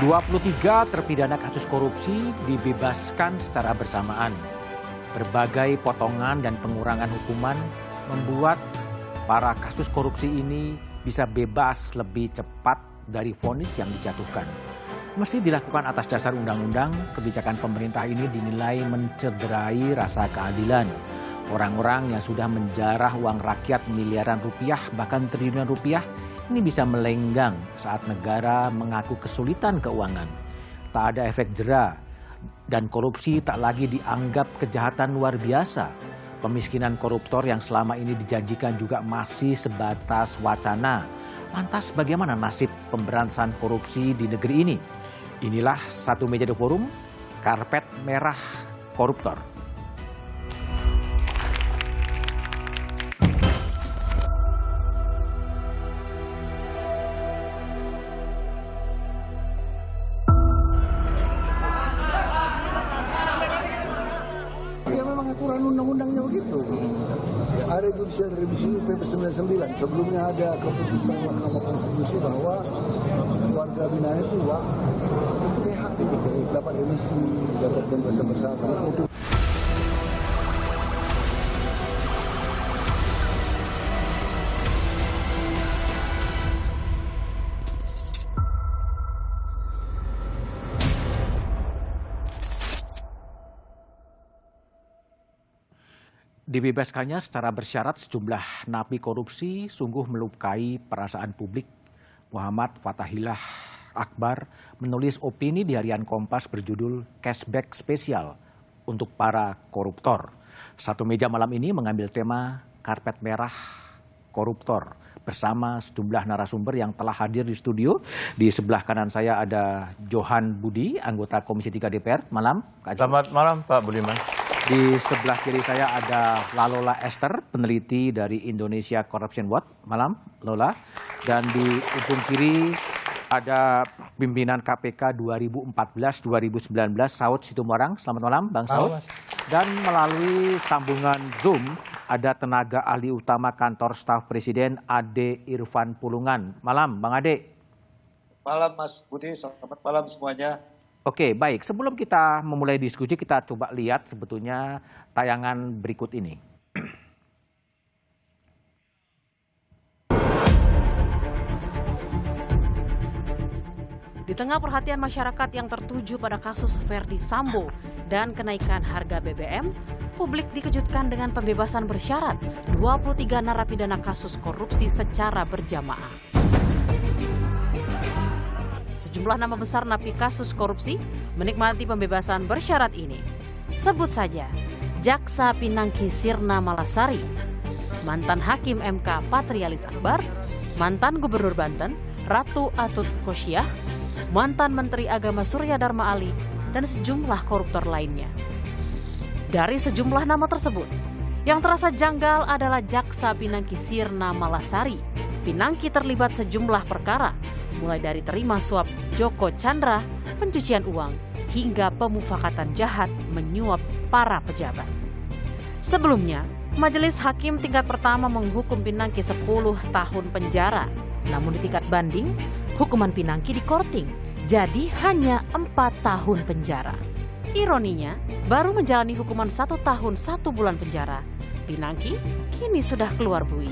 23 terpidana kasus korupsi dibebaskan secara bersamaan. Berbagai potongan dan pengurangan hukuman membuat para kasus korupsi ini bisa bebas lebih cepat dari vonis yang dijatuhkan. Meski dilakukan atas dasar undang-undang, kebijakan pemerintah ini dinilai mencederai rasa keadilan. Orang-orang yang sudah menjarah uang rakyat miliaran rupiah bahkan triliunan rupiah ini bisa melenggang saat negara mengaku kesulitan keuangan. Tak ada efek jera dan korupsi tak lagi dianggap kejahatan luar biasa. Pemiskinan koruptor yang selama ini dijanjikan juga masih sebatas wacana. Lantas bagaimana nasib pemberantasan korupsi di negeri ini? Inilah Satu Meja The Forum, Karpet Merah Koruptor. Ya memang aturan undang-undangnya begitu. Ada judicial review PP 99. Sebelumnya ada keputusan Mahkamah Konstitusi bahwa warga binaan itu punya hak dapat remisi, dapat pembebasan bersyarat. Dibebaskannya secara bersyarat sejumlah napi korupsi sungguh melukai perasaan publik. Muhammad Fathahillah Akbar menulis opini di harian Kompas berjudul Cashback Spesial untuk para koruptor. Satu Meja malam ini mengambil tema Karpet Merah Koruptor bersama sejumlah narasumber yang telah hadir di studio. Di sebelah kanan saya ada Johan Budi, anggota Komisi 3 DPR. Malam, Kak Jo. Selamat malam, Pak Budiman. Di sebelah kiri saya ada Lalola Esther, peneliti dari Indonesia Corruption Watch. Malam, Lola. Dan di ujung kiri ada pimpinan KPK 2014-2019, Saud Situmorang. Selamat malam, Bang Saud. Dan melalui sambungan Zoom ada tenaga ahli utama kantor staf Presiden Ade Irfan Pulungan. Malam, Bang Ade. Malam Mas Budi, selamat malam semuanya. Oke, baik. Sebelum kita memulai diskusi, kita coba lihat sebetulnya tayangan berikut ini. Di tengah perhatian masyarakat yang tertuju pada kasus Verdi Sambo dan kenaikan harga BBM, publik dikejutkan dengan pembebasan bersyarat 23 narapidana kasus korupsi secara berjamaah. Sejumlah nama besar napi kasus korupsi menikmati pembebasan bersyarat ini. Sebut saja Jaksa Pinangki Sirna Malasari, mantan Hakim MK Patrialis Akbar, mantan Gubernur Banten Ratu Atut Khosyah, mantan Menteri Agama Surya Dharma Ali, dan sejumlah koruptor lainnya. Dari sejumlah nama tersebut, yang terasa janggal adalah Jaksa Pinangki Sirna Malasari. Pinangki terlibat sejumlah perkara, mulai dari terima suap Joko Chandra, pencucian uang, hingga pemufakatan jahat menyuap para pejabat. Sebelumnya, Majelis Hakim tingkat pertama menghukum Pinangki 10 tahun penjara. Namun di tingkat banding, hukuman Pinangki dikorting, jadi hanya 4 tahun penjara. Ironinya, baru menjalani hukuman 1 tahun 1 bulan penjara, Pinangki kini sudah keluar bui.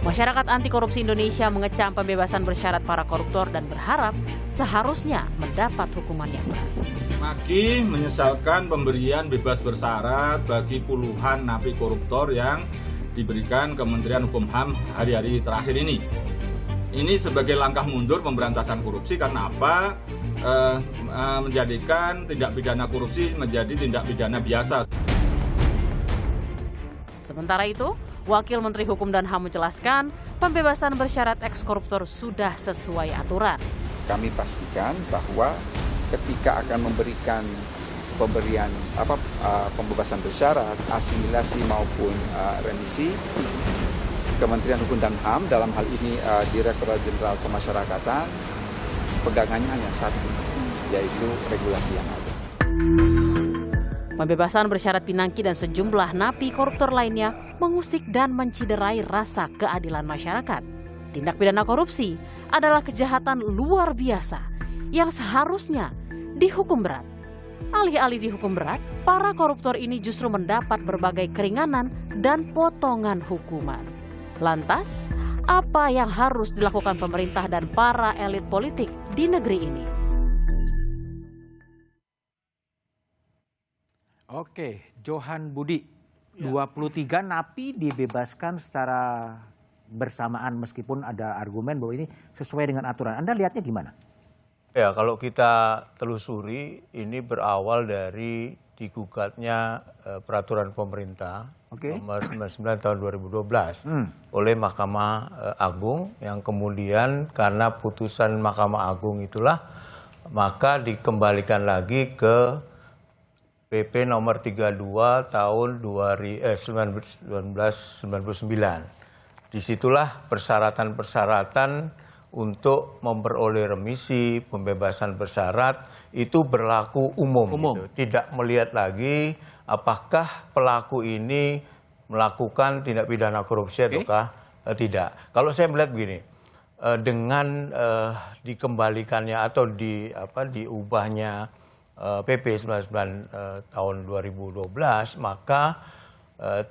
Masyarakat anti korupsi Indonesia mengecam pembebasan bersyarat para koruptor dan berharap seharusnya mendapat hukuman yang berat. Maki menyesalkan pemberian bebas bersyarat bagi puluhan napi koruptor yang diberikan Kementerian Hukum HAM hari-hari terakhir ini. Ini sebagai langkah mundur pemberantasan korupsi karena apa? Menjadikan tindak pidana korupsi menjadi tindak pidana biasa. Sementara itu, Wakil Menteri Hukum dan HAM menjelaskan pembebasan bersyarat eks-koruptor sudah sesuai aturan. Kami pastikan bahwa ketika akan memberikan pembebasan bersyarat, asimilasi maupun remisi, Kementerian Hukum dan HAM dalam hal ini Direktorat Jenderal Pemasyarakatan pegangannya hanya satu, yaitu regulasi yang ada. Pembebasan bersyarat Pinangki dan sejumlah napi koruptor lainnya mengusik dan menciderai rasa keadilan masyarakat. Tindak pidana korupsi adalah kejahatan luar biasa yang seharusnya dihukum berat. Alih-alih dihukum berat, para koruptor ini justru mendapat berbagai keringanan dan potongan hukuman. Lantas, apa yang harus dilakukan pemerintah dan para elit politik di negeri ini? Oke, Johan Budi, 23 napi dibebaskan secara bersamaan meskipun ada argumen bahwa ini sesuai dengan aturan. Anda lihatnya gimana? Ya, kalau kita telusuri, ini berawal dari digugatnya peraturan pemerintah nomor 99 tahun 2012 oleh Mahkamah Agung, yang kemudian karena putusan Mahkamah Agung itulah maka dikembalikan lagi ke PP nomor 32 tahun 1999. Disitulah persyaratan-persyaratan untuk memperoleh remisi, pembebasan bersyarat itu berlaku umum. Gitu. Tidak melihat lagi apakah pelaku ini melakukan tindak pidana korupsi ataukah tidak. Kalau saya melihat begini, dengan dikembalikannya atau diubahnya PP 99 tahun 2012, maka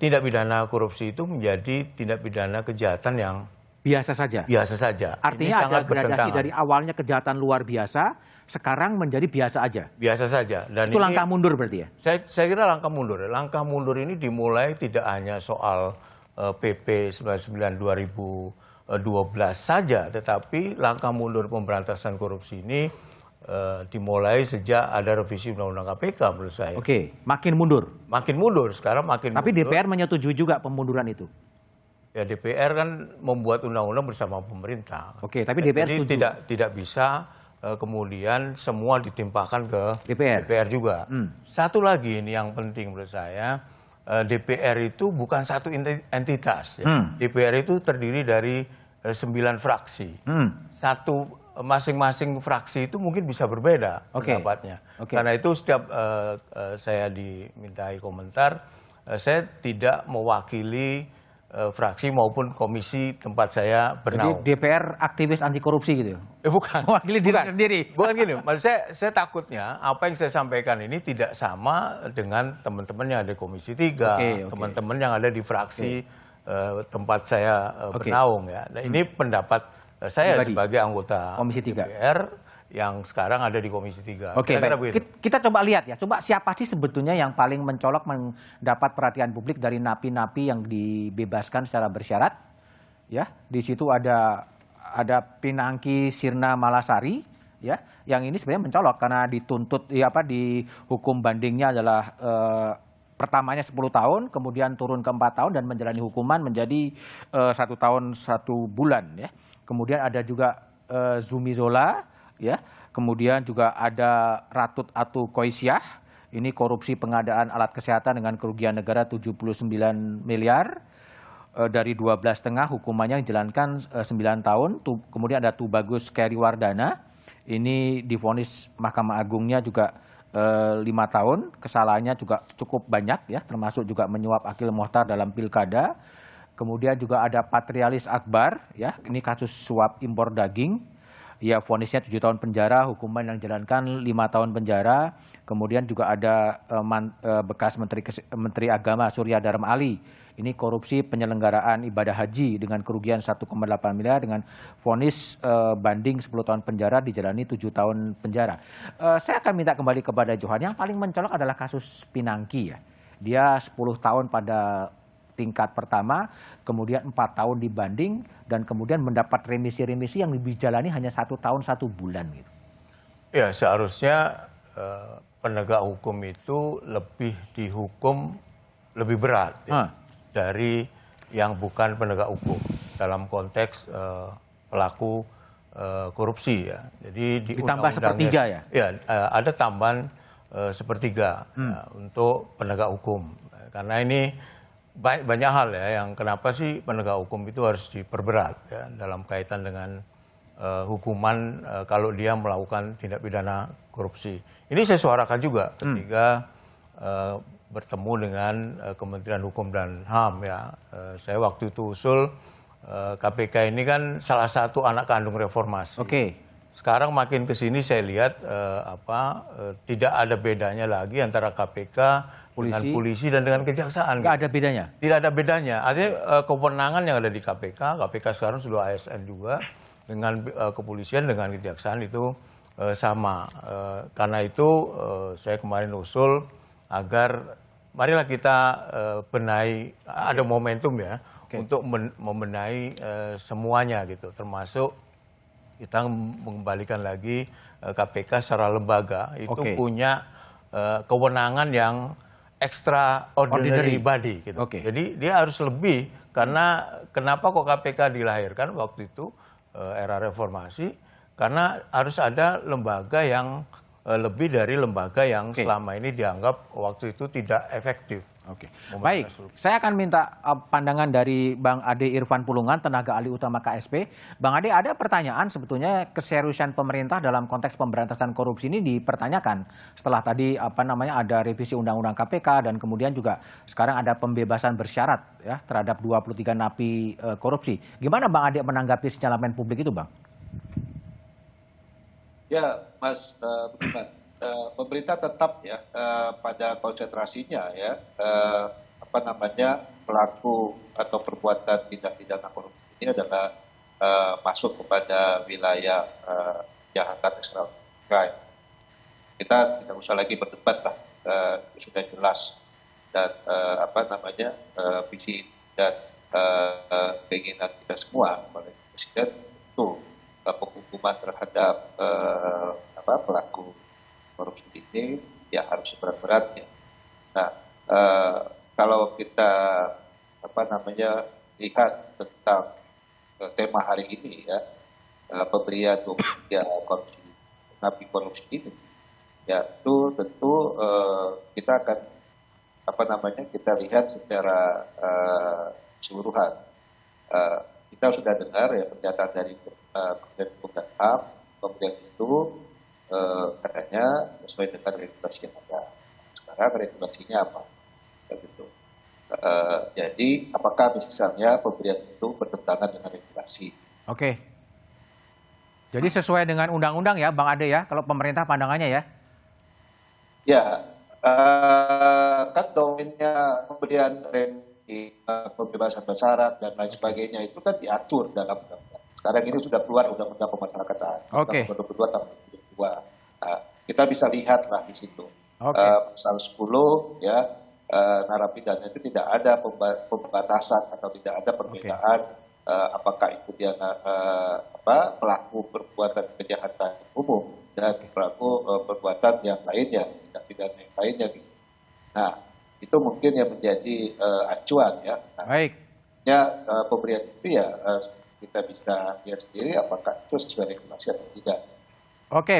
tindak pidana korupsi itu menjadi tindak pidana kejahatan yang biasa saja. Biasa saja. Artinya ada gradasi dari awalnya kejahatan luar biasa, sekarang menjadi biasa aja. Biasa saja. Dan itu langkah mundur berarti ya? Saya kira langkah mundur. Langkah mundur ini dimulai tidak hanya soal PP 99 2012 saja, tetapi langkah mundur pemberantasan korupsi ini dimulai sejak ada revisi Undang-Undang KPK menurut saya. Oke, makin mundur. Makin mundur, sekarang makin Tapi mundur. DPR menyetujui juga pemunduran itu. Ya, DPR kan membuat undang-undang bersama pemerintah. Oke, tapi DPR jadi setuju. tidak bisa kemudian semua ditimpakan ke DPR juga. Satu lagi ini yang penting menurut saya, DPR itu bukan satu entitas. Ya. DPR itu terdiri dari 9 fraksi. Masing-masing fraksi itu mungkin bisa berbeda pendapatnya. Karena itu setiap saya dimintai komentar, saya tidak mewakili fraksi maupun komisi tempat saya bernaung. Jadi DPR aktivis anti korupsi gitu? Bukan. Mewakili diri sendiri? Bukan gini, saya takutnya apa yang saya sampaikan ini tidak sama dengan teman-teman yang ada di Komisi 3, teman-teman yang ada di fraksi tempat saya bernaung. Ya. Nah, ini pendapat saya sebagai anggota Komisi 3 DPR yang sekarang ada di Komisi 3. Oke, baik. Kita coba lihat ya. Coba siapa sih sebetulnya yang paling mencolok mendapat perhatian publik dari napi-napi yang dibebaskan secara bersyarat? Ya, di situ ada Pinangki Sirna Malasari, ya, yang ini sebenarnya mencolok karena dituntut di hukum bandingnya adalah pertamanya 10 tahun, kemudian turun ke 4 tahun dan menjalani hukuman menjadi 1 tahun 1 bulan, ya. Kemudian ada juga Zumi Zola, ya. Kemudian juga ada Ratut Atu Koisyah. Ini korupsi pengadaan alat kesehatan dengan kerugian negara 79 miliar. Dari 12,5 hukumannya dijalankan 9 tahun. Kemudian ada Tubagus Keriwardana. Ini divonis Mahkamah Agungnya juga 5 tahun. Kesalahannya juga cukup banyak, ya, termasuk juga menyuap Akil Mohtar dalam pilkada. Kemudian juga ada Patrialis Akbar, ya, ini kasus suap impor daging, ya, vonisnya 7 tahun penjara, hukuman yang dijalankan 5 tahun penjara. Kemudian juga ada bekas Menteri Agama Surya Dharma Ali, ini korupsi penyelenggaraan ibadah haji dengan kerugian 1,8 miliar dengan vonis banding 10 tahun penjara, dijalani 7 tahun penjara. Saya akan minta kembali kepada Johan. Yang paling mencolok adalah kasus Pinangki, ya. Dia 10 tahun pada tingkat pertama, kemudian 4 tahun dibanding, dan kemudian mendapat remisi-remisi yang dijalani hanya 1 tahun 1 bulan. Gitu. Ya, seharusnya penegak hukum itu lebih dihukum lebih berat dari yang bukan penegak hukum dalam konteks pelaku korupsi. Ya. Jadi ditambah sepertiga, ya? Ya, ada tambahan sepertiga untuk penegak hukum. Karena ini banyak hal, ya, yang kenapa sih penegak hukum itu harus diperberat, ya, dalam kaitan dengan hukuman kalau dia melakukan tindak pidana korupsi. Ini saya suarakan juga ketika bertemu dengan Kementerian Hukum dan HAM, ya. Saya waktu itu usul KPK ini kan salah satu anak kandung reformasi. sekarang makin ke sini saya lihat tidak ada bedanya lagi antara KPK dengan polisi dan dengan kejaksaan. Nggak ada bedanya? Tidak ada bedanya. Artinya kewenangan yang ada di KPK sekarang sudah ASN juga, dengan kepolisian, dengan kejaksaan itu sama. Karena itu saya kemarin usul agar marilah kita benahi, ada momentum ya, untuk membenahi semuanya gitu, termasuk kita mengembalikan lagi KPK secara lembaga itu punya kewenangan yang extraordinary body gitu. Jadi dia harus lebih, karena kenapa kok KPK dilahirkan waktu itu era reformasi, karena harus ada lembaga yang lebih dari lembaga yang selama ini dianggap waktu itu tidak efektif. Baik, saya akan minta pandangan dari Bang Ade Irfan Pulungan, tenaga ahli utama KSP. Bang Ade, ada pertanyaan sebetulnya keseriusan pemerintah dalam konteks pemberantasan korupsi ini dipertanyakan setelah tadi ada revisi Undang-Undang KPK dan kemudian juga sekarang ada pembebasan bersyarat ya terhadap 23 napi korupsi. Gimana Bang Ade menanggapi sinyalemen publik itu, Bang? Ya, Mas Budiman. Pemerintah tetap ya pada konsentrasinya ya pelaku atau perbuatan tindak pidana korupsi ini adalah masuk kepada wilayah kejahatan extraordinary. Kita tidak usah lagi berdebat lah, sudah jelas, dan visi dan keinginan kita semua oleh Presiden itu penghukuman terhadap pelaku korupsi ini ya harus seberat-beratnya. Nah, kalau kita lihat tentang tema hari ini ya, pemberian 23 korupsi, napi korupsi ini, ya itu tentu kita akan kita lihat secara keseluruhan. Kita sudah dengar ya pernyataan dari Kementerian Hukum dan HAM, kemudian itu katanya sesuai dengan regulasi yang ada. Sekarang regulasinya apa? Gitu. Jadi apakah misalnya pemberian itu bertentangan dengan regulasi? Jadi sesuai dengan undang-undang ya, Bang Ade ya, kalau pemerintah pandangannya ya? Ya, kan domainnya pemberian remisi, pembebasan bersyarat dan lain sebagainya itu kan diatur dalam undang-undang. Sekarang ini sudah keluar Undang-Undang Pemasyarakatan. Tahun 2022 tahun 2022. Nah, kita bisa lihatlah di situ. Pasal 10 ya, narapidana itu tidak ada pembatasan atau tidak ada perbedaan apakah itu dia pelaku perbuatan kejahatan umum dan pelaku perbuatan yang lainnya, tidak pidana yang lainnya. Nah, itu mungkin yang menjadi acuan ya. Nah, pemberian itu ya kita bisa lihat sendiri apakah itu sesuai regulasi atau tidak.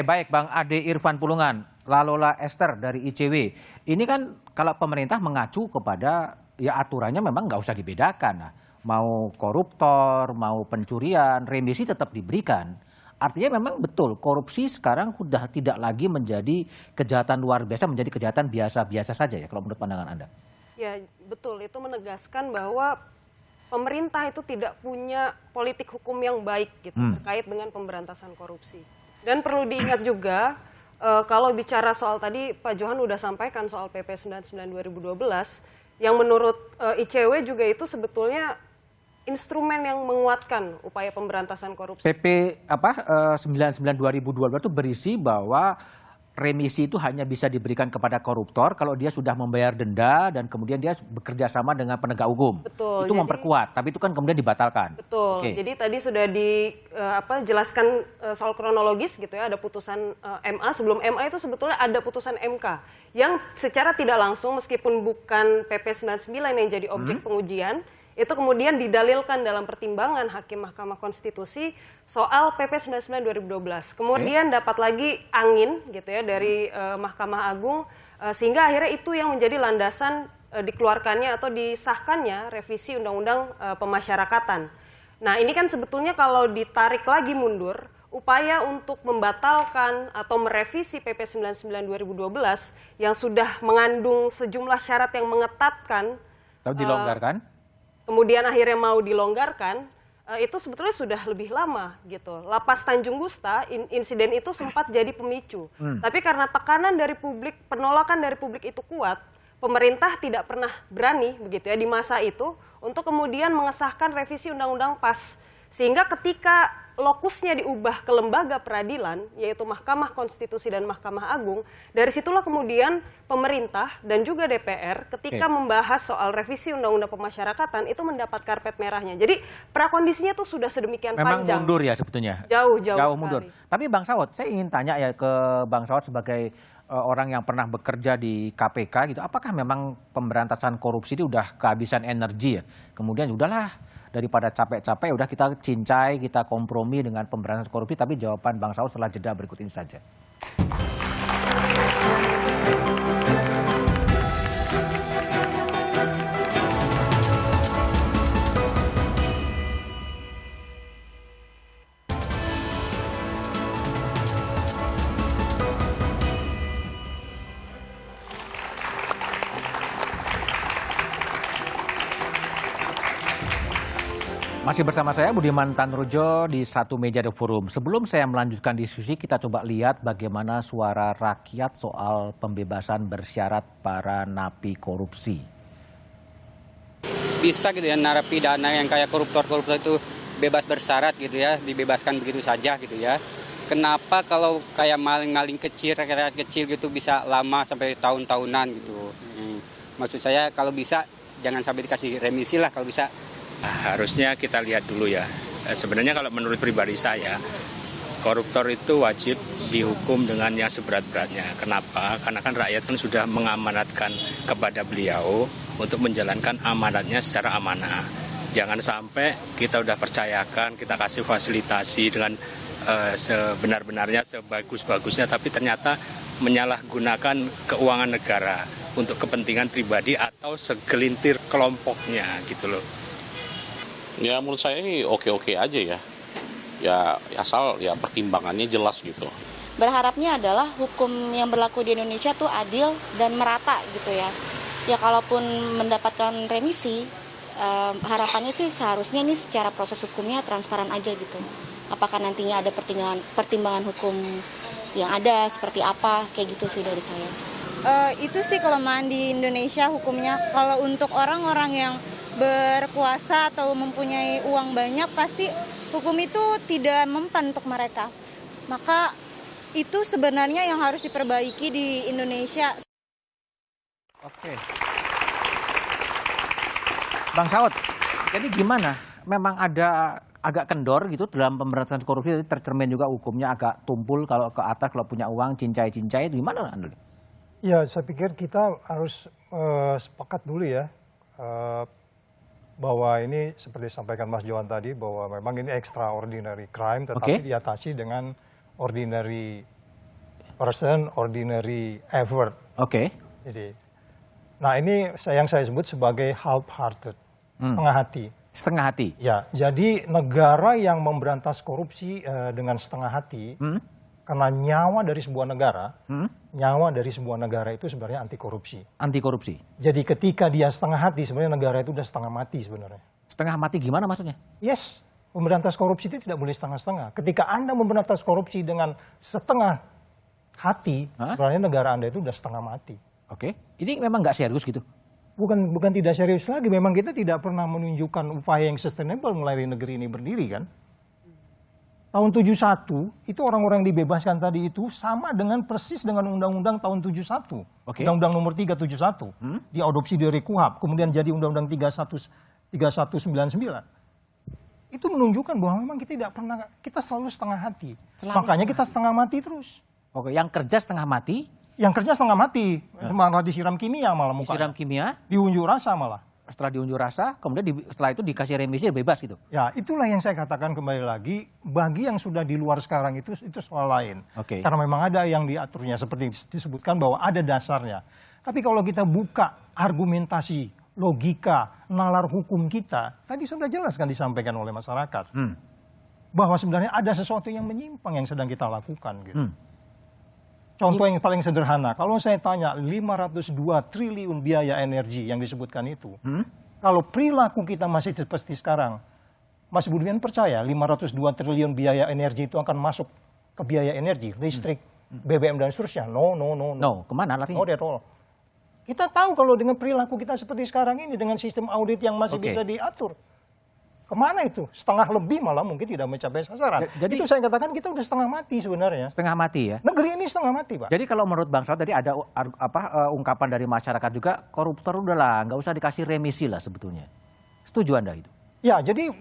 Baik Bang Ade Irfan Pulungan, Lalola Esther dari ICW. Ini kan kalau pemerintah mengacu kepada ya aturannya memang nggak usah dibedakan. Nah, mau koruptor, mau pencurian, remisi tetap diberikan. Artinya memang betul korupsi sekarang sudah tidak lagi menjadi kejahatan luar biasa, menjadi kejahatan biasa-biasa saja ya kalau menurut pandangan Anda. Ya betul, itu menegaskan bahwa pemerintah itu tidak punya politik hukum yang baik gitu terkait dengan pemberantasan korupsi. Dan perlu diingat juga kalau bicara soal tadi Pak Johan udah sampaikan soal PP 99 2012 yang menurut ICW juga itu sebetulnya instrumen yang menguatkan upaya pemberantasan korupsi. PP 99 2012 itu berisi bahwa remisi itu hanya bisa diberikan kepada koruptor kalau dia sudah membayar denda dan kemudian dia bekerja sama dengan penegak hukum. Betul. Itu memperkuat, tapi itu kan kemudian dibatalkan. Betul. Jadi tadi sudah dijelaskan soal kronologis gitu ya, ada putusan MA, sebelum MA itu sebetulnya ada putusan MK yang secara tidak langsung meskipun bukan PP 99 yang jadi objek pengujian, itu kemudian didalilkan dalam pertimbangan Hakim Mahkamah Konstitusi soal PP 99 2012. Kemudian dapat lagi angin gitu ya dari Mahkamah Agung sehingga akhirnya itu yang menjadi landasan dikeluarkannya atau disahkannya revisi Undang-Undang Pemasyarakatan. Nah, ini kan sebetulnya kalau ditarik lagi mundur, upaya untuk membatalkan atau merevisi PP 99 2012 yang sudah mengandung sejumlah syarat yang mengetatkan atau dilonggarkan. Kemudian akhirnya mau dilonggarkan, itu sebetulnya sudah lebih lama gitu. Lapas Tanjung Gusta, insiden itu sempat jadi pemicu. Tapi karena tekanan dari publik, penolakan dari publik itu kuat, pemerintah tidak pernah berani begitu ya di masa itu untuk kemudian mengesahkan revisi Undang-Undang PAS. Sehingga ketika lokusnya diubah ke lembaga peradilan, yaitu Mahkamah Konstitusi dan Mahkamah Agung, dari situlah kemudian pemerintah dan juga DPR ketika membahas soal revisi Undang-Undang Pemasyarakatan itu mendapat karpet merahnya. Jadi prakondisinya tuh sudah sedemikian Memang panjang. mundur ya sebetulnya. Jauh mundur. sekali. Tapi Bang Saud, saya ingin tanya ya ke Bang Saud sebagai orang yang pernah bekerja di KPK gitu. Apakah memang pemberantasan korupsi itu udah kehabisan energi ya? Kemudian udahlah, daripada capek-capek udah kita cincai, kita kompromi dengan pemberantasan korupsi. Tapi jawaban Bang Saud setelah jeda berikut ini saja. Masih bersama saya Budiman Tanrujo di Satu Meja The Forum. Sebelum saya melanjutkan diskusi, kita coba lihat bagaimana suara rakyat soal pembebasan bersyarat para napi korupsi. Bisa gitu ya narapidana yang kayak koruptor-koruptor itu bebas bersyarat gitu ya, dibebaskan begitu saja gitu ya. Kenapa kalau kayak maling-maling kecil, rakyat kecil gitu bisa lama sampai tahun-tahunan gitu. Maksud saya kalau bisa jangan sampai dikasih remisi lah kalau bisa. Harusnya kita lihat dulu ya. Sebenarnya kalau menurut pribadi saya, koruptor itu wajib dihukum dengan yang seberat-beratnya. Kenapa? Karena kan rakyat kan sudah mengamanatkan kepada beliau untuk menjalankan amanatnya secara amanah. Jangan sampai kita udah percayakan, kita kasih fasilitasi dengan sebenar-benarnya, sebagus-bagusnya, tapi ternyata menyalahgunakan keuangan negara untuk kepentingan pribadi atau segelintir kelompoknya gitu loh. Ya menurut saya ini oke-oke aja ya. Ya asal ya pertimbangannya jelas gitu. Berharapnya adalah hukum yang berlaku di Indonesia tuh adil dan merata gitu ya. Ya kalaupun mendapatkan remisi, harapannya sih seharusnya ini secara proses hukumnya transparan aja gitu. Apakah nantinya ada pertimbangan hukum yang ada seperti apa, kayak gitu sih dari saya. Itu sih kelemahan di Indonesia hukumnya. Kalau untuk orang-orang yang berkuasa atau mempunyai uang banyak, pasti hukum itu tidak mempan untuk mereka. Maka itu sebenarnya yang harus diperbaiki di Indonesia. Oke. Bang Saud, jadi gimana? Memang ada agak kendor gitu dalam pemberantasan korupsi, tercermin juga hukumnya agak tumpul kalau ke atas, kalau punya uang cincai-cincai, gimana Anda? Ya, saya pikir kita harus sepakat dulu ya. Bahwa ini seperti disampaikan Mas Johan tadi, bahwa memang ini extraordinary crime, tetapi diatasi dengan ordinary person, ordinary effort. Jadi, nah ini yang saya sebut sebagai half-hearted, setengah hati. Setengah hati? Ya, jadi negara yang memberantas korupsi dengan setengah hati, karena nyawa dari sebuah negara itu sebenarnya anti korupsi. Anti korupsi. Jadi ketika dia setengah hati, sebenarnya negara itu udah setengah mati sebenarnya. Setengah mati gimana maksudnya? Yes, pemberantas korupsi itu tidak boleh setengah-setengah. Ketika Anda memberantas korupsi dengan setengah hati, sebenarnya negara Anda itu udah setengah mati. Oke, ini memang nggak serius gitu? Bukan tidak serius lagi, memang kita tidak pernah menunjukkan upaya yang sustainable melalui negeri ini berdiri kan. Tahun 71, itu orang-orang yang dibebaskan tadi itu sama dengan persis dengan undang-undang tahun 71. Undang-undang nomor 371. Diadopsi dari KUHP, kemudian jadi undang-undang 3199. Itu menunjukkan bahwa memang kita tidak pernah, kita selalu setengah hati. Makanya kita setengah mati terus. Oke, yang kerja setengah mati? Yang kerja setengah mati. Malah disiram kimia malah mukanya. Disiram kimia? Diunjuk rasa malah. Setelah diunjuk rasa, kemudian setelah itu dikasih remisi bebas gitu. Ya, itulah yang saya katakan kembali lagi, bagi yang sudah di luar sekarang itu soal lain. Karena memang ada yang diaturnya seperti disebutkan bahwa ada dasarnya. Tapi kalau kita buka argumentasi, logika, nalar hukum kita, tadi sudah jelas kan disampaikan oleh masyarakat. Bahwa sebenarnya ada sesuatu yang menyimpang yang sedang kita lakukan gitu. Contoh yang paling sederhana, kalau saya tanya 502 triliun biaya energi yang disebutkan itu, kalau perilaku kita masih seperti sekarang, Mas Budiman percaya 502 triliun biaya energi itu akan masuk ke biaya energi, listrik, BBM dan seterusnya? No, kemana larinya? No, at all. Kita tahu kalau dengan perilaku kita seperti sekarang ini, dengan sistem audit yang masih bisa diatur, kemana itu? Setengah lebih malah mungkin tidak mencapai sasaran. Jadi itu saya katakan kita udah setengah mati sebenarnya. Setengah mati ya? Negeri ini setengah mati, Pak. Jadi kalau menurut Bang Saud tadi ada ungkapan dari masyarakat juga, koruptor udahlah, nggak usah dikasih remisi lah sebetulnya. Setuju Anda itu? Ya, jadi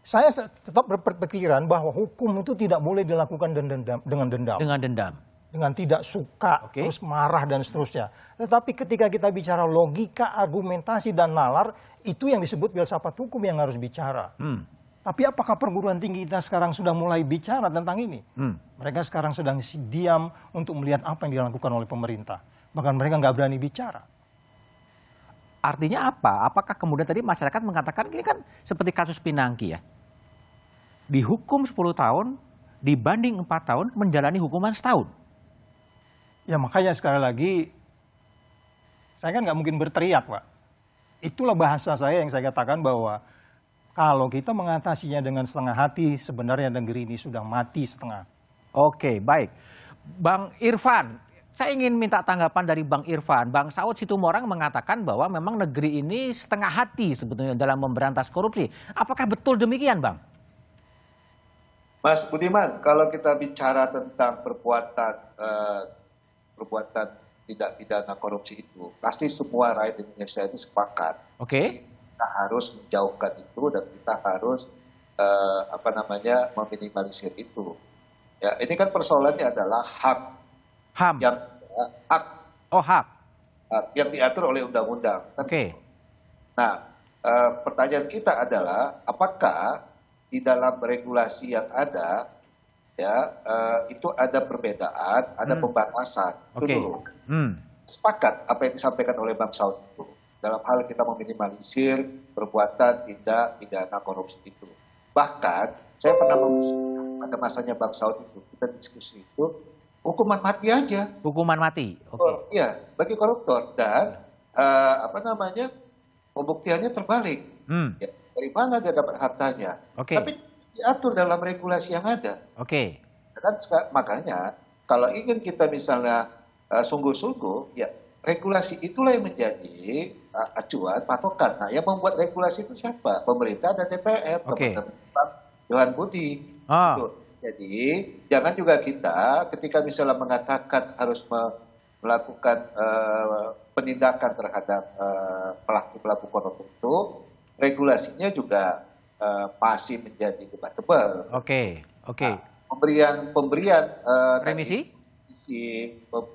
saya tetap berpikiran bahwa hukum itu tidak boleh dilakukan dengan dendam. Dengan dendam. Dengan tidak suka, terus marah dan seterusnya. Tetapi ketika kita bicara logika, argumentasi, dan nalar, itu yang disebut filsafat hukum yang harus bicara. Tapi apakah perguruan tinggi kita sekarang sudah mulai bicara tentang ini? Mereka sekarang sedang diam untuk melihat apa yang dilakukan oleh pemerintah. Bahkan mereka nggak berani bicara. Artinya apa? Apakah kemudian tadi masyarakat mengatakan, ini kan seperti kasus Pinangki ya. Dihukum 10 tahun, dibanding 4 tahun, menjalani hukuman setahun. Ya makanya sekali lagi, saya kan nggak mungkin berteriak, Pak. Itulah bahasa saya yang saya katakan bahwa kalau kita mengatasinya dengan setengah hati, sebenarnya negeri ini sudah mati setengah. Oke, baik. Bang Irfan, saya ingin minta tanggapan dari Bang Irfan. Bang Saud Situmorang mengatakan bahwa memang negeri ini setengah hati sebetulnya dalam memberantas korupsi. Apakah betul demikian, Bang? Mas Budiman, kalau kita bicara tentang perbuatan tidak pidana korupsi itu, pasti semua rakyat Indonesia itu sepakat. Kita harus menjauhkan itu dan kita harus meminimalisir itu. Ya, ini kan persoalannya adalah hak. Hak yang diatur oleh undang-undang. Nah, pertanyaan kita adalah apakah di dalam regulasi yang ada itu ada perbedaan, ada pembatasan. Sepakat apa yang disampaikan oleh Bang Saud itu dalam hal kita meminimalisir perbuatan tindak pidana korupsi itu. Bahkan saya pernah pada masanya Bang Saud itu kita diskusi itu hukuman mati aja. Hukuman mati. Iya, bagi koruptor dan pembuktiannya terbalik. Ya, dari mana dia dapat hartanya? Tapi diatur dalam regulasi yang ada. Kan, makanya kalau ingin kita misalnya sungguh-sungguh, ya regulasi itulah yang menjadi acuan, patokan. Nah, yang membuat regulasi itu siapa? Pemerintah dan DPR. Johan Budi. Jadi jangan juga kita ketika misalnya mengatakan harus melakukan penindakan terhadap pelaku-pelaku korupsi itu, regulasinya juga masih menjadi debatable. Pemberian remisi,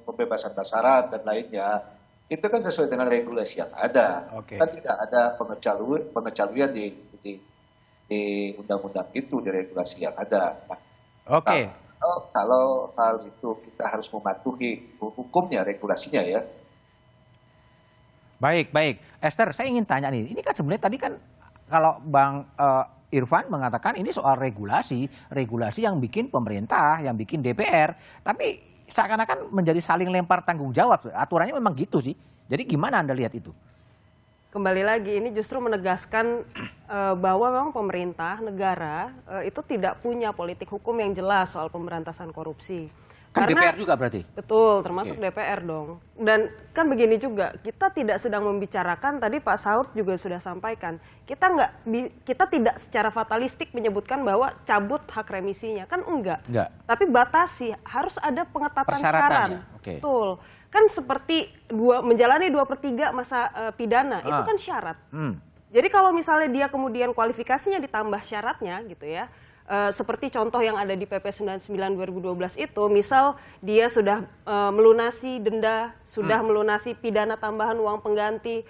pembebasan bersyarat dan lainnya itu kan sesuai dengan regulasi yang ada. Kan tidak ada pengecualian di undang-undang itu, di regulasi yang ada. Kalau hal itu kita harus mematuhi hukumnya, regulasinya ya. Baik. Esther, saya ingin tanya nih, ini kan sebenarnya tadi kan kalau Bang Irfan mengatakan ini soal regulasi yang bikin pemerintah, yang bikin DPR, tapi seakan-akan menjadi saling lempar tanggung jawab. Aturannya memang gitu sih. Jadi gimana Anda lihat itu? Kembali lagi, ini justru menegaskan bahwa memang pemerintah, negara itu tidak punya politik hukum yang jelas soal pemberantasan korupsi. Kan DPR juga berarti? Betul, termasuk DPR dong. Dan kan begini juga, kita tidak sedang membicarakan, tadi Pak Saud juga sudah sampaikan, kita tidak secara fatalistik menyebutkan bahwa cabut hak remisinya, kan enggak. Tapi batasi, harus ada pengetatan syarat. Betul. Kan seperti menjalani 2/3 masa pidana, itu kan syarat. Jadi kalau misalnya dia kemudian kualifikasinya ditambah syaratnya gitu ya, seperti contoh yang ada di PP 99 2012 itu, misal dia sudah melunasi denda, sudah melunasi pidana tambahan uang pengganti,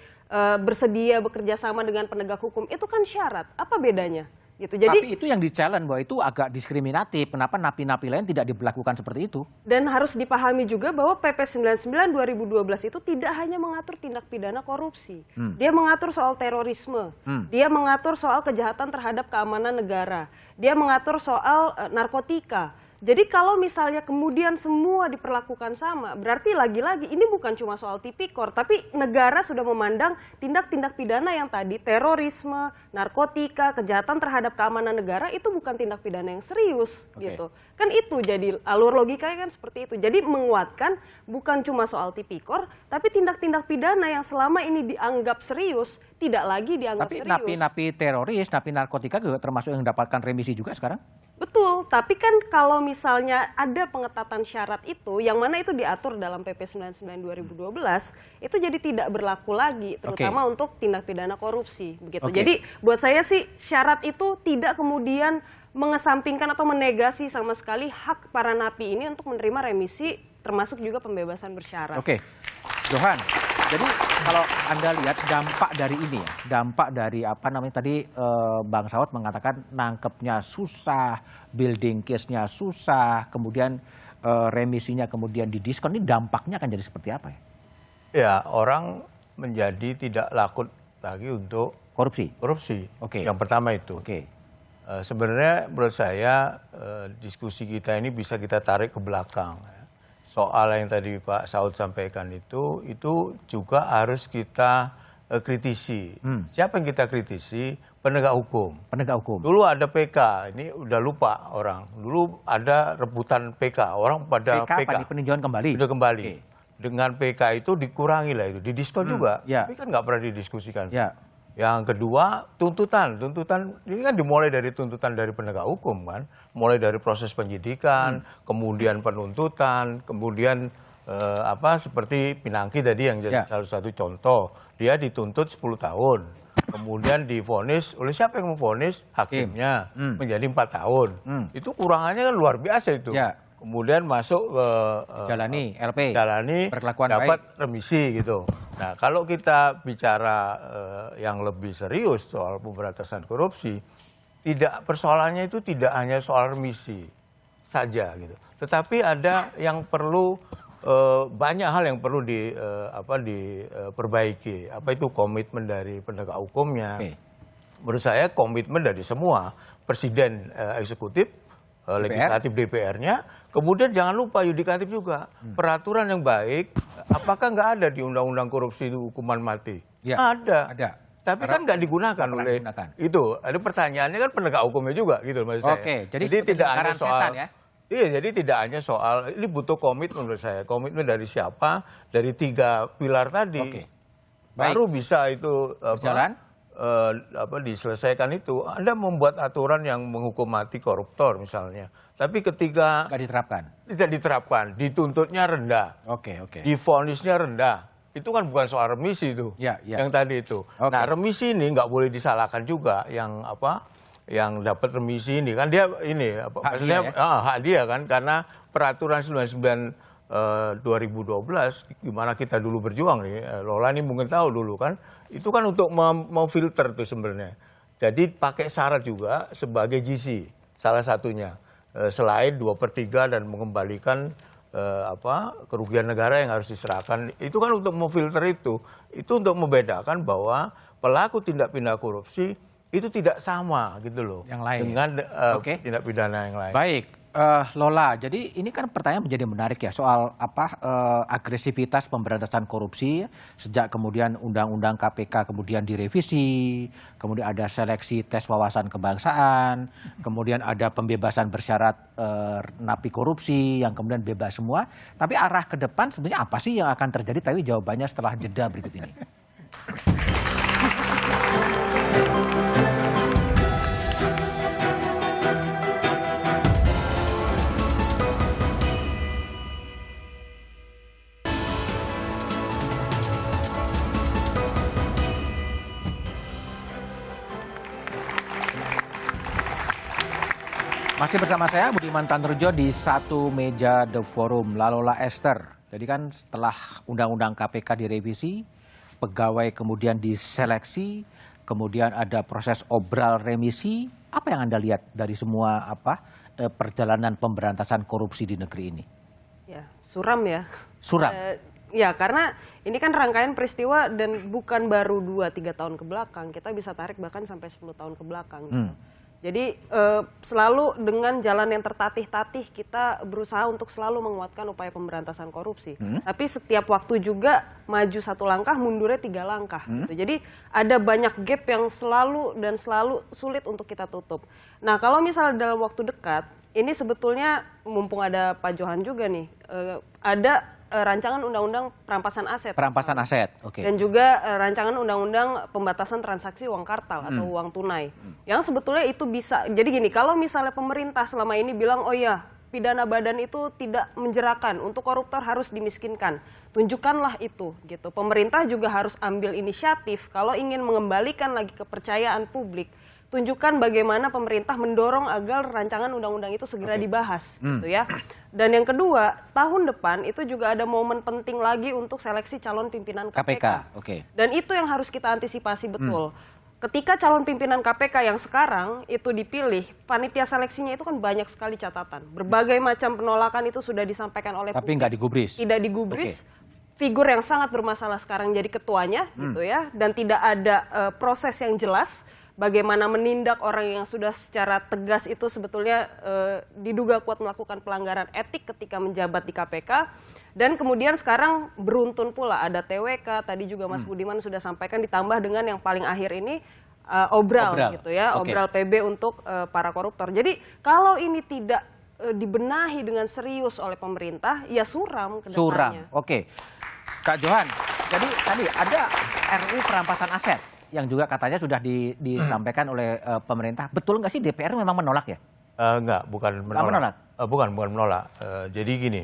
bersedia bekerja sama dengan penegak hukum, itu kan syarat. Apa bedanya? Gitu. Jadi, tapi itu yang di-challenge bahwa itu agak diskriminatif. Kenapa napi-napi lain tidak diberlakukan seperti itu? Dan harus dipahami juga bahwa PP 99 2012 itu tidak hanya mengatur tindak pidana korupsi. Dia mengatur soal terorisme. Dia mengatur soal kejahatan terhadap keamanan negara. Dia mengatur soal narkotika. Jadi kalau misalnya kemudian semua diperlakukan sama, berarti lagi-lagi ini bukan cuma soal tipikor, tapi negara sudah memandang tindak-tindak pidana yang tadi, terorisme, narkotika, kejahatan terhadap keamanan negara, itu bukan tindak pidana yang serius, gitu. Kan itu jadi alur logikanya kan seperti itu. Jadi menguatkan bukan cuma soal tipikor, tapi tindak-tindak pidana yang selama ini dianggap serius, tidak lagi dianggap serius. Tapi napi teroris, napi narkotika juga termasuk yang mendapatkan remisi juga sekarang? Betul, tapi kan kalau misalnya ada pengetatan syarat itu, yang mana itu diatur dalam PP 99 2012, itu jadi tidak berlaku lagi, terutama untuk tindak pidana korupsi. Begitu. Jadi buat saya sih syarat itu tidak kemudian mengesampingkan atau menegasi sama sekali hak para napi ini untuk menerima remisi, termasuk juga pembebasan bersyarat. Johan, jadi kalau Anda lihat dampak dari ini ya, dampak dari apa namanya tadi Bang Saud mengatakan nangkepnya susah, building case-nya susah, kemudian remisinya kemudian didiskon, ini dampaknya akan jadi seperti apa ya? Ya, orang menjadi tidak laku lagi untuk korupsi. Yang pertama itu. Sebenarnya menurut saya diskusi kita ini bisa kita tarik ke belakang. Soal yang tadi Pak Saud sampaikan itu juga harus kita kritisi. Siapa yang kita kritisi? Penegak hukum. Dulu ada PK, ini udah lupa orang. Dulu ada rebutan PK, orang pada PK. Peninjauan kembali. Udah kembali. Dengan PK itu dikurangi lah itu, didiskon juga. Tapi kan nggak pernah didiskusikan. Yang kedua, tuntutan ini kan dimulai dari tuntutan dari penegak hukum kan, mulai dari proses penyidikan, kemudian penuntutan, kemudian seperti Pinangki tadi yang jadi salah satu contoh, dia dituntut 10 tahun, kemudian divonis oleh siapa yang memvonis? Hakimnya menjadi 4 tahun, itu kurangannya kan luar biasa itu. Kemudian masuk ke jalani LP, perlakuan dapat remisi gitu. Nah, kalau kita bicara yang lebih serius soal pemberantasan korupsi, persoalannya itu tidak hanya soal remisi saja gitu. Tetapi ada yang perlu banyak hal yang perlu diperbaiki. Apa itu komitmen dari penegak hukumnya? Menurut saya komitmen dari semua, presiden eksekutif, legislatif DPR-nya, kemudian jangan lupa yudikatif juga. Peraturan yang baik, apakah nggak ada di undang-undang korupsi itu hukuman mati? Ada. Tapi kan nggak digunakan oleh itu. Ada pertanyaannya kan penegak hukumnya juga gitu maksud saya. Jadi tidak hanya soal jadi tidak hanya soal ini butuh komitmen menurut saya. Komitmen dari siapa? Dari 3 pilar tadi. Baru bisa itu berjalan. Diselesaikan itu. Anda membuat aturan yang menghukum mati koruptor misalnya, tapi ketika tidak diterapkan, dituntutnya rendah, divonisnya rendah, itu kan bukan soal remisi itu, yang tadi itu. Nah, remisi ini nggak boleh disalahkan juga yang dapat remisi ini kan dia maksudnya hak dia kan, karena peraturan 99 2012 gimana kita dulu berjuang nih, Lola ini mungkin tahu dulu kan, itu kan untuk memfilter tuh sebenarnya. Jadi pakai syarat juga sebagai GC salah satunya, selain 2/3 dan mengembalikan kerugian negara yang harus diserahkan. Itu kan untuk memfilter itu untuk membedakan bahwa pelaku tindak pidana korupsi itu tidak sama gitu loh yang lain dengan tindak pidana yang lain. Baik. Lola, jadi ini kan pertanyaan menjadi menarik ya soal agresivitas pemberantasan korupsi sejak kemudian Undang-Undang KPK kemudian direvisi, kemudian ada seleksi tes wawasan kebangsaan, kemudian ada pembebasan bersyarat napi korupsi yang kemudian bebas semua. Tapi arah ke depan sebenarnya apa sih yang akan terjadi? Tapi jawabannya setelah jeda berikut ini. Masih bersama saya Budiman Tanurjo di satu meja The Forum. Lalola Esther. Jadi kan setelah Undang-Undang KPK direvisi, pegawai kemudian diseleksi, kemudian ada proses obral remisi. Apa yang Anda lihat dari semua perjalanan pemberantasan korupsi di negeri ini? Ya, suram ya. Suram. Ya, karena ini kan rangkaian peristiwa dan bukan baru 2-3 tahun ke belakang. Kita bisa tarik bahkan sampai 10 tahun ke belakang. Gitu. Jadi selalu dengan jalan yang tertatih-tatih kita berusaha untuk selalu menguatkan upaya pemberantasan korupsi. Tapi setiap waktu juga maju 1 langkah, mundurnya 3 langkah. Gitu. Jadi ada banyak gap yang selalu sulit untuk kita tutup. Nah kalau misalnya dalam waktu dekat, ini sebetulnya mumpung ada Pak Johan juga nih, ada rancangan undang-undang perampasan aset. Perampasan aset, oke. Dan juga rancangan undang-undang pembatasan transaksi uang kartal atau uang tunai. Yang sebetulnya itu bisa, jadi gini, kalau misalnya pemerintah selama ini bilang, oh ya, pidana badan itu tidak menjerakan, untuk koruptor harus dimiskinkan. Tunjukkanlah itu, gitu. Pemerintah juga harus ambil inisiatif kalau ingin mengembalikan lagi kepercayaan publik. Tunjukkan bagaimana pemerintah mendorong agar rancangan undang-undang itu segera dibahas, gitu ya. Dan yang kedua, tahun depan itu juga ada momen penting lagi untuk seleksi calon pimpinan KPK. Oke. Dan itu yang harus kita antisipasi betul. Ketika calon pimpinan KPK yang sekarang itu dipilih, panitia seleksinya itu kan banyak sekali catatan. Berbagai macam penolakan itu sudah disampaikan oleh Tapi nggak digubris. Tidak digubris. Figur yang sangat bermasalah sekarang jadi ketuanya, gitu ya. Dan tidak ada proses yang jelas. Bagaimana menindak orang yang sudah secara tegas itu sebetulnya diduga kuat melakukan pelanggaran etik ketika menjabat di KPK. Dan kemudian sekarang beruntun pula ada TWK, tadi juga Mas Budiman sudah sampaikan, ditambah dengan yang paling akhir ini obral gitu ya, obral PB untuk para koruptor. Jadi kalau ini tidak dibenahi dengan serius oleh pemerintah, ya suram ke depannya. Suram, oke. Kak Johan, jadi tadi ada RUU perampasan aset yang juga katanya sudah disampaikan oleh pemerintah. Betul nggak sih DPR memang menolak ya? Enggak, bukan menolak. Bukan menolak. Jadi gini,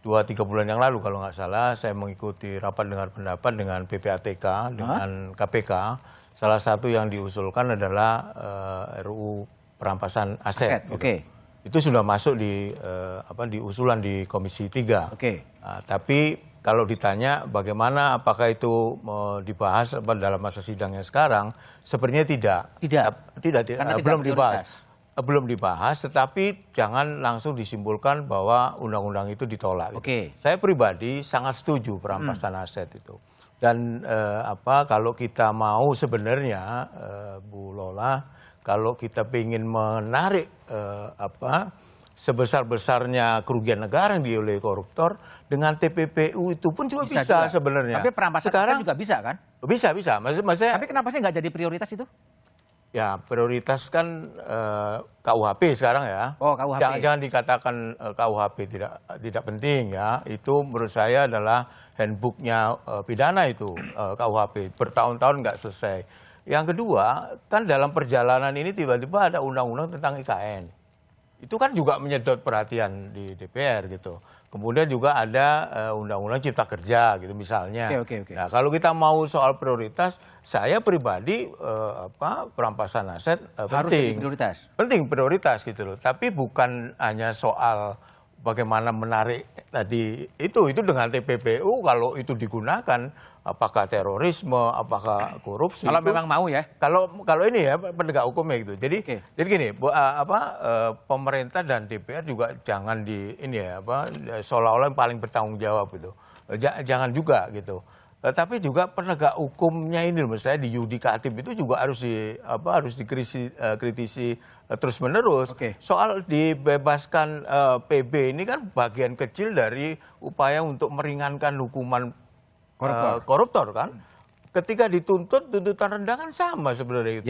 2-3 bulan yang lalu kalau nggak salah, saya mengikuti rapat dengar pendapat dengan PPATK, dengan KPK. Salah satu yang diusulkan adalah RUU perampasan aset. Oke. Itu sudah masuk di usulan di Komisi 3. Oke. Tapi kalau ditanya bagaimana, apakah itu dibahas dalam masa sidangnya sekarang, sepertinya tidak. Belum dibahas. Belum dibahas, tetapi jangan langsung disimpulkan bahwa undang-undang itu ditolak. Oke. Saya pribadi sangat setuju perampasan aset itu. Dan kalau kita mau sebenarnya, Bu Lola, kalau kita ingin menarik sebesar-besarnya kerugian negara yang oleh koruptor, dengan TPPU itu pun juga bisa sebenarnya. Tapi perampasan aset juga bisa kan? Bisa. Maksudnya, tapi kenapa sih nggak jadi prioritas itu? Ya prioritas kan KUHP sekarang ya. Oh, KUHP. Jangan dikatakan KUHP tidak penting ya. Itu menurut saya adalah handbooknya pidana itu, KUHP. Bertahun-tahun nggak selesai. Yang kedua, kan dalam perjalanan ini tiba-tiba ada undang-undang tentang IKN. Itu kan juga menyedot perhatian di DPR gitu. Kemudian juga ada undang-undang cipta kerja gitu misalnya. Oke. Nah, kalau kita mau soal prioritas, saya pribadi perampasan aset penting. Penting prioritas gitu loh. Tapi bukan hanya soal bagaimana menarik tadi itu dengan TPPU kalau itu digunakan, apakah terorisme, apakah korupsi. Kalau itu, memang mau ya. Kalau ini ya penegak hukumnya gitu. Jadi gini, pemerintah dan DPR juga jangan seolah-olah yang paling bertanggung jawab gitu. Jangan juga gitu. Tapi juga penegak hukumnya ini menurut saya di yudikatif itu juga harus dikritisi terus-menerus. Soal dibebaskan PB ini kan bagian kecil dari upaya untuk meringankan hukuman koruptor kan. Ketika dituntut, tuntutan rendah kan sama sebenarnya itu.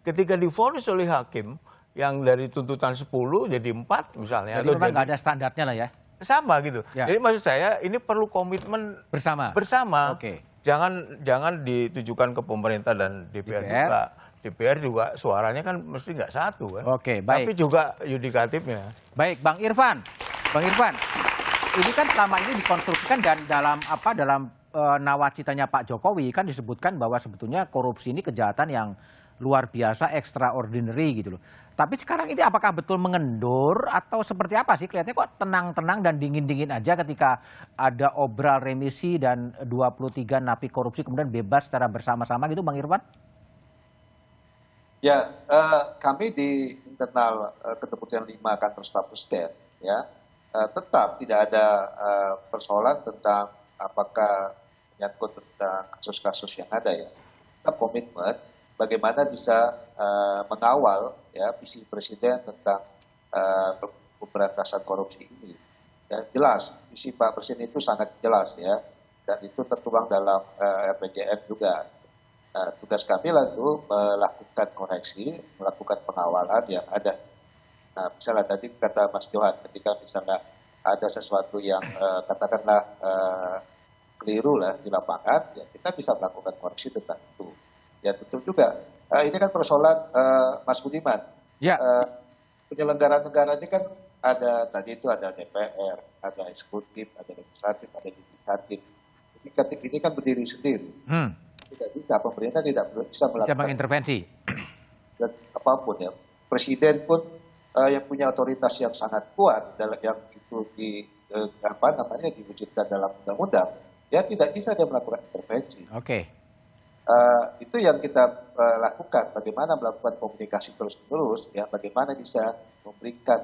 Ketika divonis oleh hakim yang dari tuntutan 10 jadi 4 misalnya. Jadi memang nggak ada standarnya lah ya. Sama gitu. Jadi maksud saya ini perlu komitmen bersama. Jangan ditujukan ke pemerintah dan DPR juga. DPR juga suaranya kan mesti nggak satu kan. Baik. Tapi juga yudikatifnya. Baik, Bang Irfan, ini kan selama ini dikonstruksikan dan dalam nawacitanya Pak Jokowi kan disebutkan bahwa sebetulnya korupsi ini kejahatan yang luar biasa, extraordinary gitu loh. Tapi sekarang ini apakah betul mengendur atau seperti apa sih? Kelihatannya kok tenang-tenang dan dingin-dingin aja ketika ada obral remisi dan 23 napi korupsi kemudian bebas secara bersama-sama gitu, Bang Irfan? Ya, kami di internal Kedeputian 5 Kantor Staf Presiden ya tetap tidak ada persoalan tentang apakah menyangkut tentang kasus-kasus yang ada ya. Kita komitmen bagaimana bisa mengawal ya visi Presiden tentang pemberantasan korupsi ini. Ya, jelas, visi Pak Presiden itu sangat jelas ya, dan itu tertuang dalam RPJM juga. Tugas kami lalu melakukan koreksi, melakukan pengawalan yang ada. Nah, misalnya tadi kata Mas Johan, ketika misalnya ada sesuatu yang katakanlah keliru lah di lapangan, ya kita bisa melakukan koreksi tentang itu. Ya betul juga. Ini kan persoalan Mas Budiman. Ya. Penyelenggaraan negara ini kan ada tadi itu ada DPR, ada eksekutif, ada legislatif, ada yudikatif. Yudikatif ini kan berdiri sendiri. Tidak bisa, pemerintah tidak bisa melakukan mengintervensi dan apapun ya. Presiden pun yang punya otoritas yang sangat kuat dalam yang itu diwujudkan dalam undang-undang, ya tidak bisa dia melakukan intervensi. Oke. Itu yang kita lakukan, bagaimana melakukan komunikasi terus-menerus, ya bagaimana bisa memberikan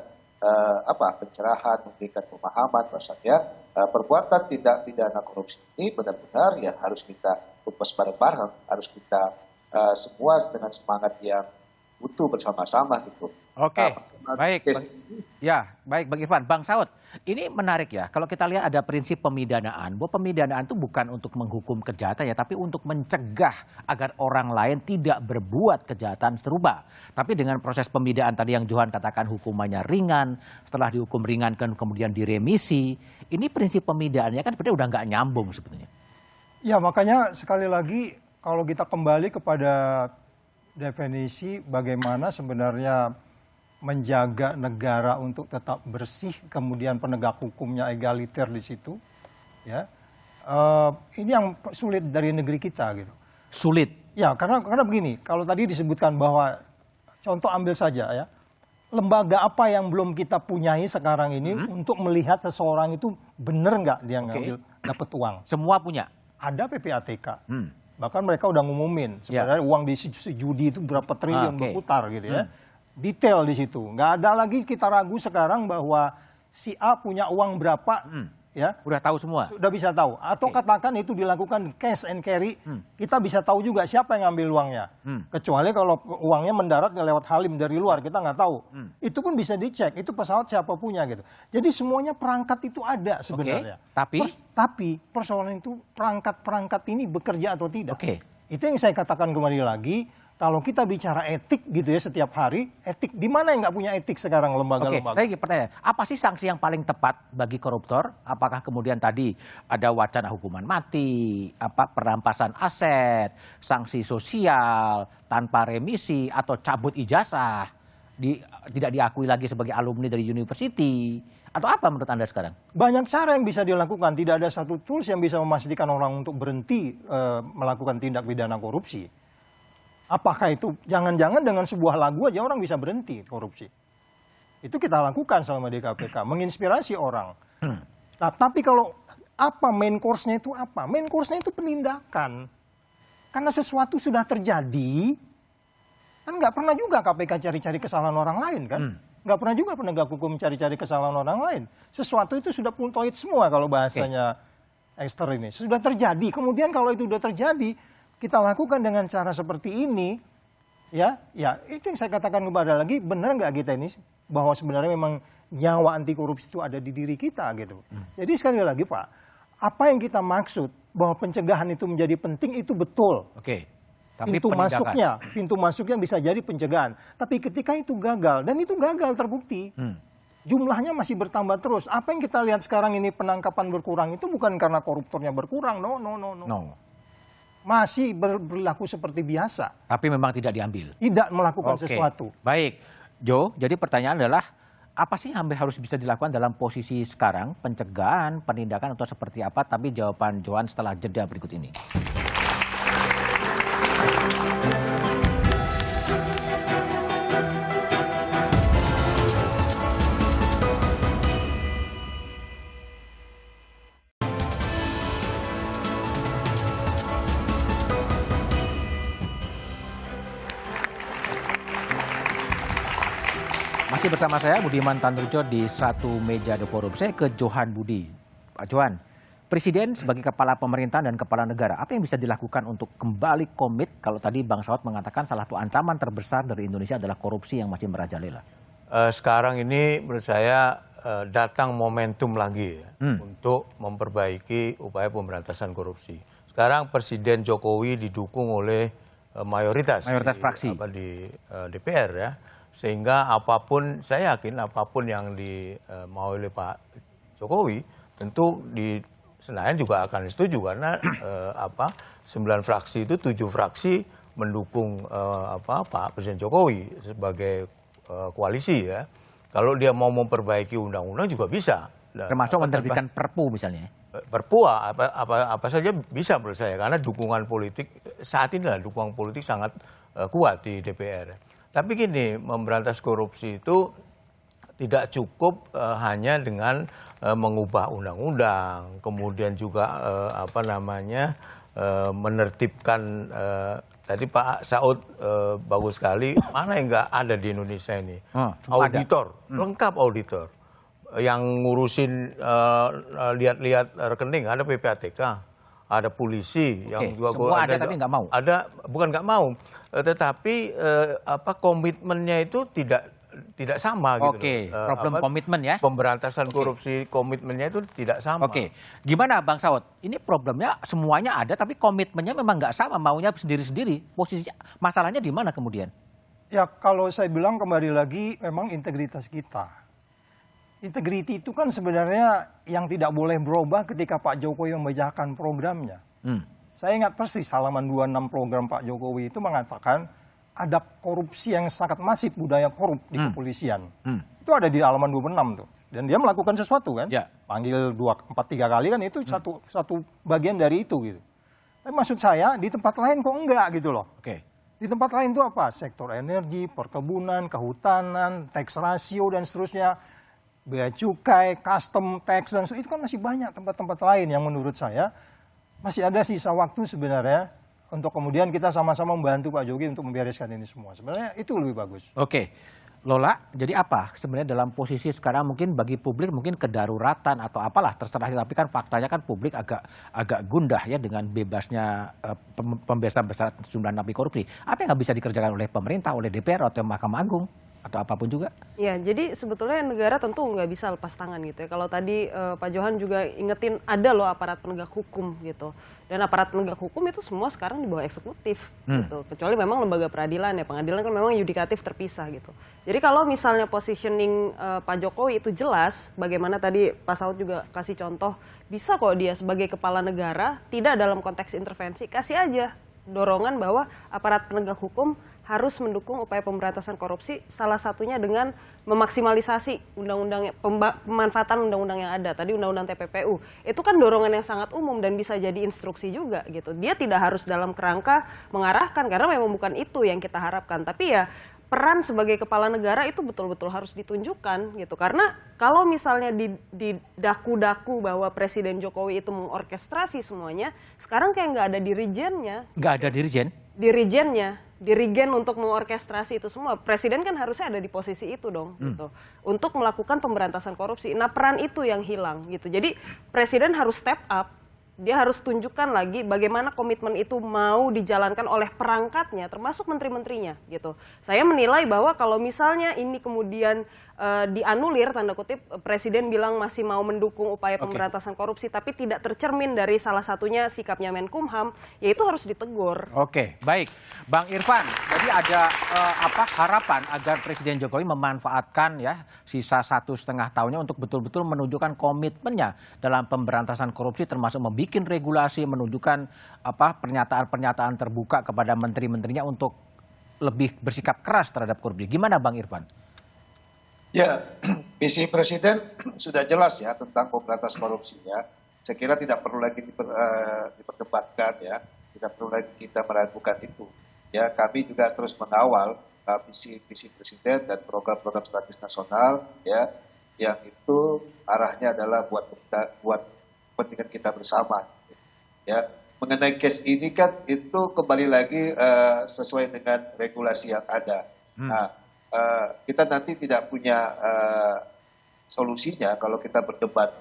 pencerahan, memberikan pemahaman bahwasanya perbuatan tindak pidana korupsi ini benar-benar ya harus kita kupas bareng-bareng, harus kita semua dengan semangat yang utuh bersama-sama gitu. Oke, baik. Baik Bang Irfan. Bang Saud, ini menarik ya. Kalau kita lihat ada prinsip pemidanaan, bahwa pemidanaan itu bukan untuk menghukum kejahatan ya, tapi untuk mencegah agar orang lain tidak berbuat kejahatan serupa. Tapi dengan proses pemidanaan tadi yang Johan katakan hukumannya ringan, setelah dihukum ringan kan kemudian diremisi, ini prinsip pemidaannya kan sebenarnya udah nggak nyambung sebetulnya. Ya makanya sekali lagi kalau kita kembali kepada definisi bagaimana sebenarnya menjaga negara untuk tetap bersih, kemudian penegak hukumnya egaliter di situ, ya ini yang sulit dari negeri kita gitu. Sulit? Ya karena begini, kalau tadi disebutkan bahwa contoh ambil saja ya, lembaga apa yang belum kita punyai sekarang ini untuk melihat seseorang itu benar nggak dia ngambil dapat uang? Semua punya. Ada PPATK. Bahkan mereka udah ngumumin sebenarnya uang di judi itu berapa triliun berputar gitu ya. Detail di situ. Nggak ada lagi kita ragu sekarang bahwa si A punya uang berapa ya. Udah tahu semua. Sudah bisa tahu. Atau katakan itu dilakukan cash and carry, kita bisa tahu juga siapa yang ngambil uangnya. Kecuali kalau uangnya mendarat lewat Halim dari luar, kita nggak tahu. Itu pun bisa dicek, itu pesawat siapa punya gitu. Jadi semuanya perangkat itu ada sebenarnya. Tapi persoalan itu perangkat-perangkat ini bekerja atau tidak. Itu yang saya katakan kembali lagi. Kalau kita bicara etik gitu ya setiap hari, etik di mana yang nggak punya etik sekarang lembaga-lembaga? Lagi pertanyaan, apa sih sanksi yang paling tepat bagi koruptor? Apakah kemudian tadi ada wacana hukuman mati, perampasan aset, sanksi sosial tanpa remisi atau cabut ijazah, tidak diakui lagi sebagai alumni dari university, atau apa menurut Anda sekarang? Banyak cara yang bisa dilakukan. Tidak ada satu tools yang bisa memastikan orang untuk berhenti melakukan tindak pidana korupsi. Apakah itu jangan-jangan dengan sebuah lagu aja orang bisa berhenti korupsi? Itu kita lakukan selama di KPK, menginspirasi orang. Nah, tapi kalau apa main course-nya itu apa? Main course-nya itu penindakan. Karena sesuatu sudah terjadi, kan nggak pernah juga KPK cari-cari kesalahan orang lain kan? Nggak pernah juga penegak hukum cari-cari kesalahan orang lain. Sesuatu itu sudah puntoid semua kalau bahasanya ekster ini. Sudah terjadi, kemudian kalau itu sudah terjadi, kita lakukan dengan cara seperti ini, ya itu yang saya katakan kepada lagi, benar nggak kita ini bahwa sebenarnya memang nyawa anti korupsi itu ada di diri kita gitu. Jadi sekali lagi Pak, apa yang kita maksud bahwa pencegahan itu menjadi penting itu betul. Tapi pintu masuknya bisa jadi pencegahan. Tapi ketika itu gagal, dan itu gagal terbukti, jumlahnya masih bertambah terus. Apa yang kita lihat sekarang ini penangkapan berkurang itu bukan karena koruptornya berkurang, no. Masih berlaku seperti biasa. Tapi memang tidak diambil. Tidak melakukan sesuatu. Baik, Jo. Jadi pertanyaan adalah apa sih yang harus bisa dilakukan dalam posisi sekarang, pencegahan, penindakan atau seperti apa? Tapi jawaban Johan setelah jeda berikut ini. Masih bersama saya Budiman Tandurjo di satu meja The Forum. Saya ke Johan Budi. Pak Johan, Presiden sebagai kepala pemerintahan dan kepala negara, apa yang bisa dilakukan untuk kembali komit kalau tadi Bang Saud mengatakan salah satu ancaman terbesar dari Indonesia adalah korupsi yang masih merajalela? Sekarang ini menurut saya datang momentum lagi untuk memperbaiki upaya pemberantasan korupsi. Sekarang Presiden Jokowi didukung oleh mayoritas fraksi di DPR ya, sehingga apapun saya yakin apapun yang dimau oleh Pak Jokowi tentu di Senayan juga akan setuju karena 9 fraksi itu 7 fraksi mendukung Pak Presiden Jokowi sebagai koalisi ya. Kalau dia mau memperbaiki undang-undang juga bisa. Termasuk menerbitkan Perpu misalnya. Perpu apa saja bisa menurut saya karena dukungan politik saat ini dukungan politik sangat kuat di DPR. Tapi gini, memberantas korupsi itu tidak cukup hanya dengan mengubah undang-undang, kemudian juga menertibkan tadi Pak Saud bagus sekali, mana yang nggak ada di Indonesia ini? Auditor, lengkap auditor. Yang ngurusin lihat-lihat rekening, ada PPATK, ada polisi yang juga semua ada tapi nggak mau. Ada, bukan nggak mau, tetapi komitmennya itu tidak sama gitu. Problem komitmen ya. Pemberantasan korupsi komitmennya itu tidak sama. Gimana Bang Saud? Ini problemnya semuanya ada tapi komitmennya memang nggak sama, maunya sendiri-sendiri. Posisi masalahnya di mana kemudian? Ya kalau saya bilang kembali lagi memang integritas kita. Integriti itu kan sebenarnya yang tidak boleh berubah ketika Pak Jokowi membacakan programnya. Saya ingat persis halaman 26 program Pak Jokowi itu mengatakan ada korupsi yang sangat masif, budaya korup di kepolisian. Itu ada di halaman 26 tuh. Dan dia melakukan sesuatu kan. Panggil 2, 4, 3 kali kan itu satu bagian dari itu gitu. Tapi maksud saya di tempat lain kok enggak gitu loh. Di tempat lain itu apa? Sektor energi, perkebunan, kehutanan, tax ratio dan seterusnya. Bea cukai, custom tax dan itu kan masih banyak tempat-tempat lain yang menurut saya masih ada sisa waktu sebenarnya untuk kemudian kita sama-sama membantu Pak Jokowi untuk membereskan ini semua. Sebenarnya itu lebih bagus. Lola, jadi apa sebenarnya dalam posisi sekarang mungkin bagi publik mungkin kedaruratan atau apalah terserah, tapi kan faktanya kan publik agak gundah ya dengan bebasnya pembebasan bersyarat sejumlah napi korupsi. Apa yang nggak bisa dikerjakan oleh pemerintah, oleh DPR atau Mahkamah Agung? Atau apapun juga? Ya, jadi sebetulnya negara tentu nggak bisa lepas tangan gitu ya. Kalau tadi Pak Johan juga ingetin ada loh aparat penegak hukum gitu. Dan aparat penegak hukum itu semua sekarang di bawah eksekutif gitu. Kecuali memang lembaga peradilan ya. Pengadilan kan memang yudikatif terpisah gitu. Jadi kalau misalnya positioning Pak Jokowi itu jelas, bagaimana tadi Pak Saud juga kasih contoh, bisa kok dia sebagai kepala negara tidak dalam konteks intervensi, kasih aja dorongan bahwa aparat penegak hukum harus mendukung upaya pemberantasan korupsi, salah satunya dengan memaksimalisasi undang-undang, pemanfaatan undang-undang yang ada. Tadi undang-undang TPPU, itu kan dorongan yang sangat umum dan bisa jadi instruksi juga gitu. Dia tidak harus dalam kerangka mengarahkan, karena memang bukan itu yang kita harapkan. Tapi ya peran sebagai kepala negara itu betul-betul harus ditunjukkan gitu. Karena kalau misalnya di daku-daku bahwa Presiden Jokowi itu mengorkestrasi semuanya, sekarang kayak nggak ada dirijennya. Nggak ada dirijen? Dirigen untuk mengorkestrasi itu semua. Presiden kan harusnya ada di posisi itu dong gitu. Untuk melakukan pemberantasan korupsi. Nah, peran itu yang hilang gitu. Jadi Presiden harus step up. Dia harus tunjukkan lagi bagaimana komitmen itu mau dijalankan oleh perangkatnya, termasuk menteri-menterinya gitu. Saya menilai bahwa kalau misalnya ini kemudian dianulir, tanda kutip, Presiden bilang masih mau mendukung upaya pemberantasan korupsi, tapi tidak tercermin dari salah satunya sikapnya Menkumham, ya itu harus ditegur. Baik. Bang Irfan, jadi ada harapan agar Presiden Jokowi memanfaatkan ya sisa 1,5 tahunnya untuk betul-betul menunjukkan komitmennya dalam pemberantasan korupsi, termasuk membuat regulasi, menunjukkan pernyataan-pernyataan terbuka kepada menteri-menterinya untuk lebih bersikap keras terhadap korupsi. Gimana Bang Irfan? Ya, visi Presiden sudah jelas ya tentang pemberantasan korupsinya. Saya kira tidak perlu lagi diperdebatkan ya, tidak perlu lagi kita meragukan itu. Ya, kami juga terus mengawal visi Presiden dan program-program strategis nasional ya, yang itu arahnya adalah buat kepentingan kita bersama. Ya, mengenai case ini kan itu kembali lagi sesuai dengan regulasi yang ada. Nah, kita nanti tidak punya solusinya kalau kita berdebat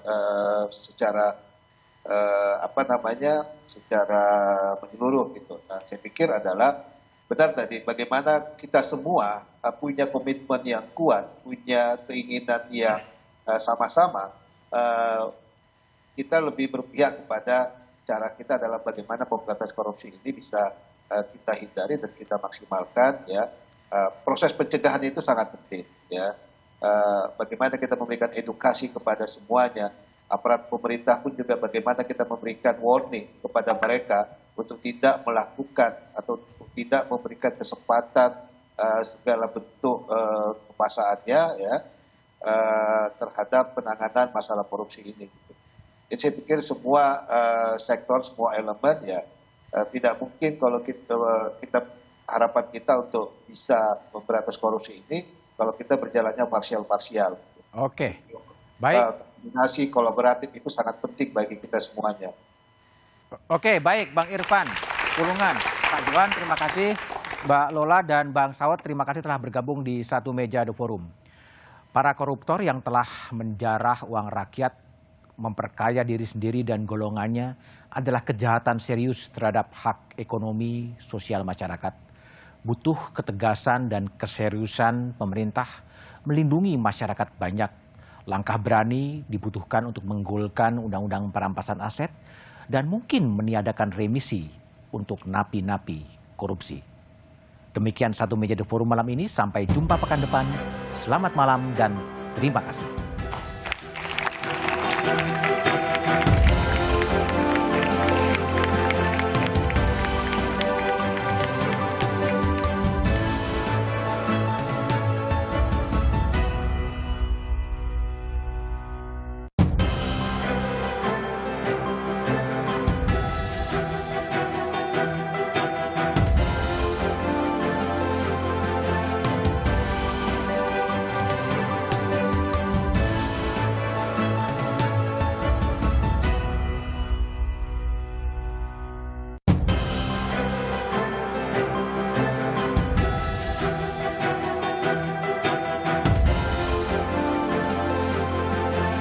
secara secara menyeluruh gitu. Nah, saya pikir adalah benar tadi bagaimana kita semua punya komitmen yang kuat, punya keinginan yang sama-sama. Kita lebih berpihak kepada cara kita dalam bagaimana pemberantasan korupsi ini bisa kita hindari dan kita maksimalkan ya. Proses pencegahan itu sangat penting ya. Bagaimana kita memberikan edukasi kepada semuanya, aparat pemerintah pun juga bagaimana kita memberikan warning kepada mereka untuk tidak melakukan atau tidak memberikan kesempatan segala bentuk kemasaannya ya terhadap penanganan masalah korupsi ini. Jadi saya pikir semua sektor, semua elemen ya tidak mungkin kalau kita harapan kita untuk bisa memberantas korupsi ini kalau kita berjalannya parsial-parsial. Oke, baik. Koordinasi kolaboratif itu sangat penting bagi kita semuanya. Oke, baik Bang Irfan Pulungan, Pak Johan, terima kasih. Mbak Lola dan Bang Saud, terima kasih telah bergabung di satu meja The Forum. Para koruptor yang telah menjarah uang rakyat, memperkaya diri sendiri dan golongannya adalah kejahatan serius terhadap hak ekonomi sosial masyarakat. Butuh ketegasan dan keseriusan pemerintah melindungi masyarakat banyak. Langkah berani dibutuhkan untuk menggolkan undang-undang perampasan aset dan mungkin meniadakan remisi untuk napi-napi korupsi. Demikian satu meja The Forum malam ini. Sampai jumpa pekan depan. Selamat malam dan terima kasih.